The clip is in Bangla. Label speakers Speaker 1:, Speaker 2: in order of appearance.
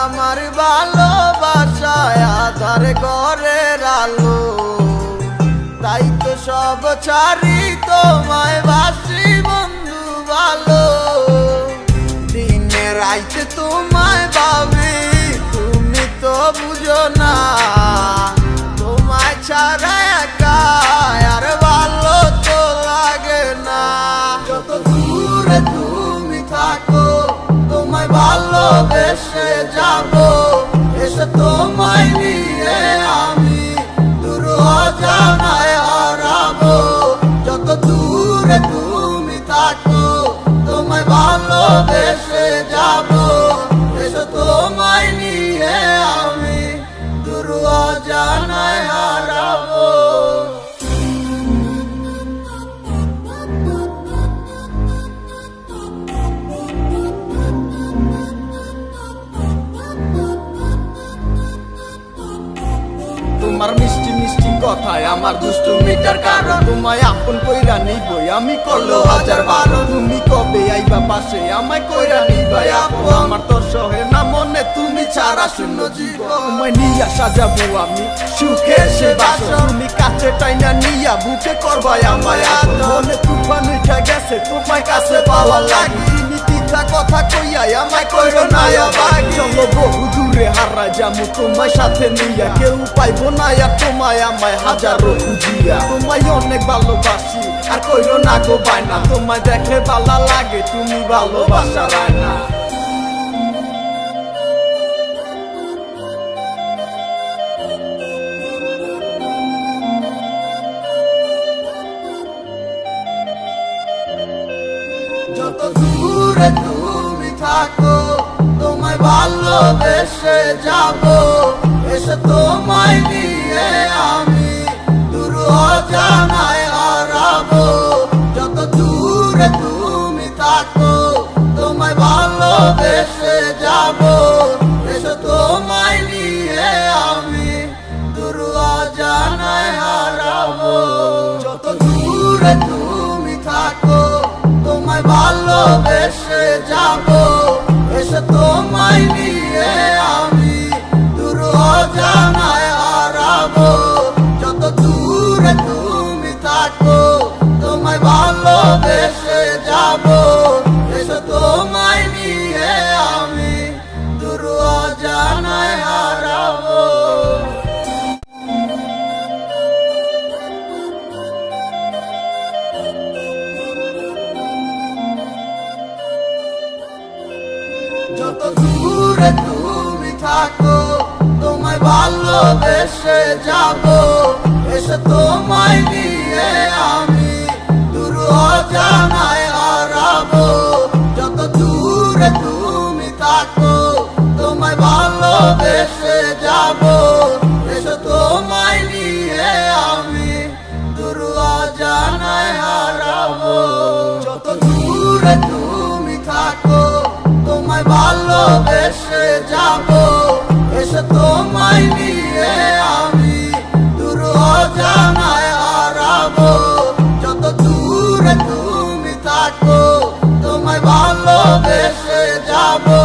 Speaker 1: আমার ভালোবাসায় আধার ঘরের আলো, তাই তো সব ছাড়ি তোমায় বাসি বন্ধু ভালো। দিনে রাইতে তোমায় ভাবি, তুমি তো বুঝো না, তোমায় ছাড়া একা আর ভালো তো লাগে না। যত দূরে তুমি থাকো তোমায় ভালোবেসে যাবো, এসে তোমায় নিয়ে আমি দূর অজানায় হারাবো। যত দূরে তুমি থাকো তোমায় ভালোবেসে যাবো, এসে তোমায় নিয়ে আমি দূর অজানায় হারাবো। তোমার মিষ্টি মিষ্টি কথায় আমার দুষ্টুমিটার কারণ, তোমায় আপন কইরা নিবই আমি করলো হাজার বারো। তুমি কবে আইবা পাশে আমায় কইরা নিবাই আপু, আমার তো সহে না মনে তুমি ছাড়া শূন্য জীবন। তোমায় নিয়া সাজাবো আমি সুখে সে বাসর, তুমি কাছে টাইনা নিয়া বুকে করবাই আমায় আদর। মনে তুফান উঠা গেছে তোমায় কাছে পাওয়ার লাগি, মিথ্যা কথা কইয়াই আমায় কইরো না আবার। চলো বহু দূরে হারা যামু তোমায় সাথে নিয়া, কেউ পাইবো না আর তোমায় আমায় হাজারো খুঁজিয়া। তোমায় অনেক ভালোবাসি আর কইরো না গো বায়না, তোমায় দেখে ভালো লাগে তুমি ভালোবাসা রায়না। যত দূরে তুমি থাকো তোমায় ভালোবেসে যাবো, এসে তোমায় নিয়ে আমি দূর অজানায় হারাবো। যত দূরে তুমি থাকো তোমায় ভালোবেসে যাবো, এসে তোমায় নিয়ে আমি দূর অজানায় হারাবো। যত দূরে তুমি থাকো তোমায় ভালোবেসে যাবো, এসে তোমায় নিয়ে আমি দূর অজানায় হারাবো। যত দূরে তুমি থাকো তোমায় ভালোবেসে যাবো, এসে তোমায় নিয়ে আমি দূর অজানায় হারাবো। যত দূরে তুমি থাকো তোমায় ভালোবেসে যাবো, এসে তোমায় নিয়ে আমি দূর অজানায় হারাবো। যত দূরে তুমি থাকো তোমায় ভালোবেসে যাবো, এসে তোমায় নিয়ে আমি দূর অজানায় হারাবো। যত দূরে তুমি থাকো তোমায় ভালোবেসে যাবো, এসে তোমায় নিয়ে আমি দূর অজানায় হারাবো। যত দূরে তুমি থাকো তোমায় ভালোবেসে যাবো,